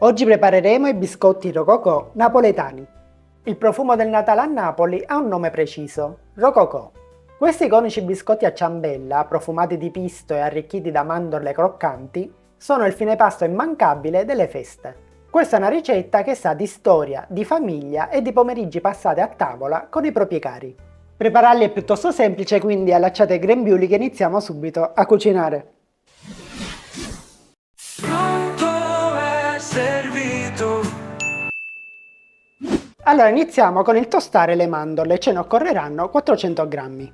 Oggi prepareremo i biscotti rococò napoletani. Il profumo del Natale a Napoli ha un nome preciso, rococò. Questi iconici biscotti a ciambella, profumati di pisto e arricchiti da mandorle croccanti, sono il fine pasto immancabile delle feste. Questa è una ricetta che sa di storia, di famiglia e di pomeriggi passati a tavola con i propri cari. Prepararli è piuttosto semplice, quindi allacciate i grembiuli che iniziamo subito a cucinare. Allora iniziamo con il tostare le mandorle, ce ne occorreranno 400 grammi.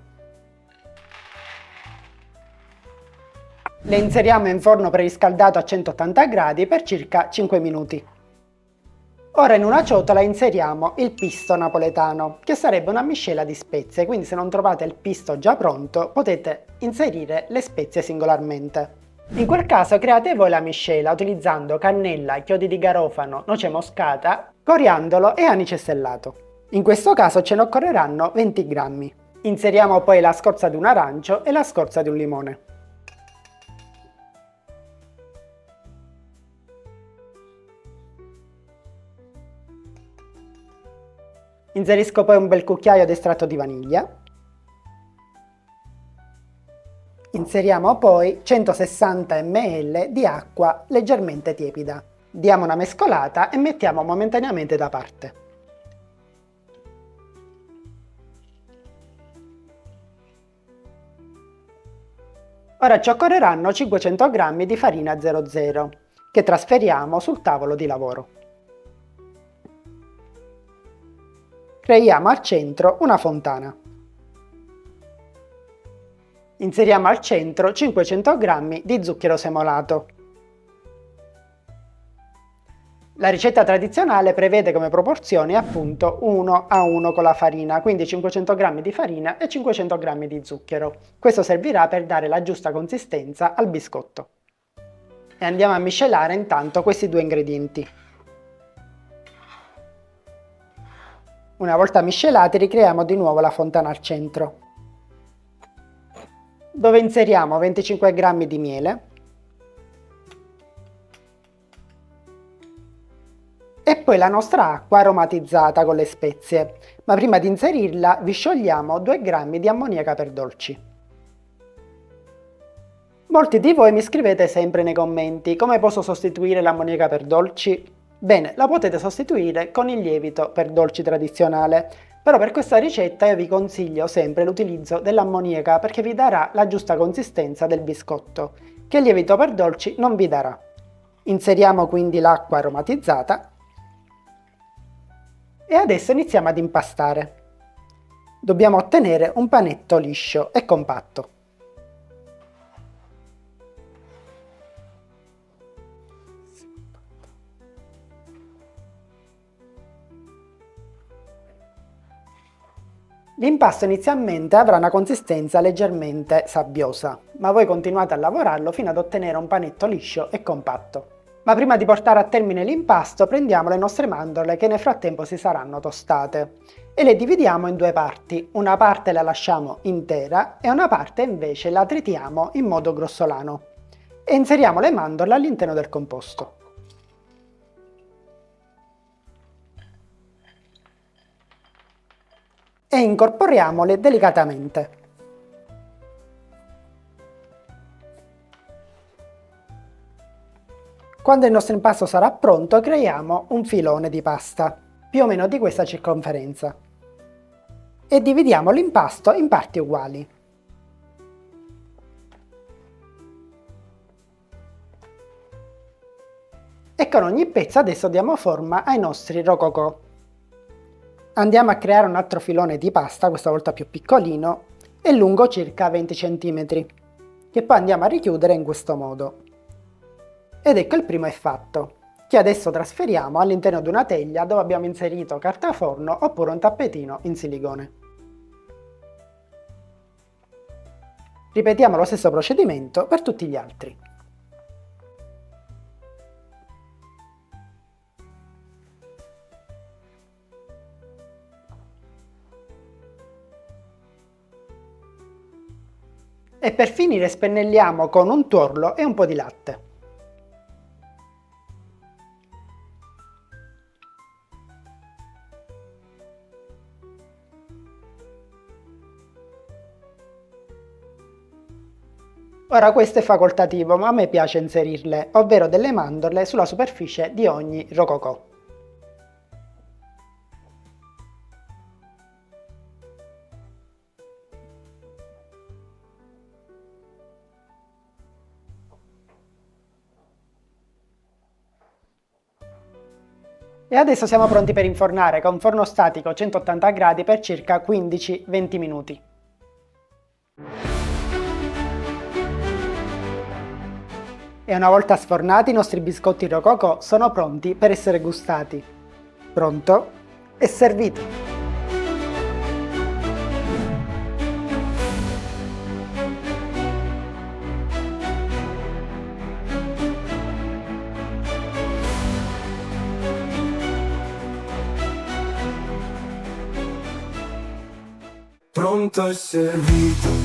Le inseriamo in forno preriscaldato a 180 gradi per circa 5 minuti. Ora in una ciotola inseriamo il pisto napoletano, che sarebbe una miscela di spezie, quindi se non trovate il pisto già pronto potete inserire le spezie singolarmente. In quel caso create voi la miscela utilizzando cannella, chiodi di garofano, noce moscata, coriandolo e anice stellato. In questo caso ce ne occorreranno 20 grammi. Inseriamo poi la scorza di un arancio e la scorza di un limone. Inserisco poi un bel cucchiaio di estratto di vaniglia. Inseriamo poi 160 ml di acqua leggermente tiepida. Diamo una mescolata e mettiamo momentaneamente da parte. Ora ci occorreranno 500 g di farina 00 che trasferiamo sul tavolo di lavoro. Creiamo al centro una fontana. Inseriamo al centro 500 g di zucchero semolato. La ricetta tradizionale prevede come proporzioni appunto 1 a 1 con la farina, quindi 500 g di farina e 500 g di zucchero. Questo servirà per dare la giusta consistenza al biscotto. E andiamo a miscelare intanto questi due ingredienti. Una volta miscelati ricreiamo di nuovo la fontana al centro, dove inseriamo 25 g di miele e poi la nostra acqua aromatizzata con le spezie, ma prima di inserirla vi sciogliamo 2 g di ammoniaca per dolci. Molti di voi mi scrivete sempre nei commenti come posso sostituire l'ammoniaca per dolci? Bene, la potete sostituire con il lievito per dolci tradizionale, però per questa ricetta io vi consiglio sempre l'utilizzo dell'ammoniaca perché vi darà la giusta consistenza del biscotto, che il lievito per dolci non vi darà. Inseriamo quindi l'acqua aromatizzata e adesso iniziamo ad impastare. Dobbiamo ottenere un panetto liscio e compatto. L'impasto inizialmente avrà una consistenza leggermente sabbiosa, ma voi continuate a lavorarlo fino ad ottenere un panetto liscio e compatto. Ma prima di portare a termine l'impasto prendiamo le nostre mandorle che nel frattempo si saranno tostate e le dividiamo in due parti. Una parte la lasciamo intera e una parte invece la tritiamo in modo grossolano e inseriamo le mandorle all'interno del composto. E incorporiamole delicatamente. Quando il nostro impasto sarà pronto, creiamo un filone di pasta, più o meno di questa circonferenza, e dividiamo l'impasto in parti uguali. E con ogni pezzo adesso diamo forma ai nostri rococò. Andiamo a creare un altro filone di pasta, questa volta più piccolino, e lungo circa 20 cm, che poi andiamo a richiudere in questo modo. Ed ecco il primo è fatto, che adesso trasferiamo all'interno di una teglia dove abbiamo inserito carta forno oppure un tappetino in silicone. Ripetiamo lo stesso procedimento per tutti gli altri. E per finire spennelliamo con un tuorlo e un po' di latte. Ora questo è facoltativo, ma a me piace inserirle, ovvero delle mandorle sulla superficie di ogni rococò. E adesso siamo pronti per infornare con forno statico 180 gradi per circa 15-20 minuti. E una volta sfornati i nostri biscotti rococò sono pronti per essere gustati. Pronto? E servito! Pronto e servito.